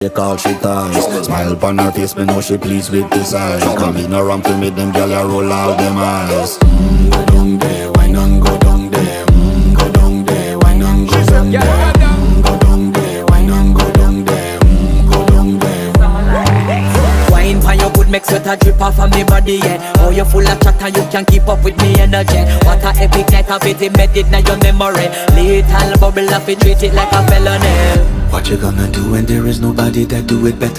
They call she ties. Smile upon her face, me know she pleased with this eyes. Come in around to me, them gyal a roll out them eyes. Go down there, why not go down there? Go down there, why not go down there? Go down there, why not go down there? Go down there. Wine pan your good, make sweat a drip off of me body, yeah. Oh, you full of chatter, you can keep up with me energy. What a epic night of it, embedded in your memory. Little bubble of it, treat it like a felony. What you gonna do when there is nobody that do it better?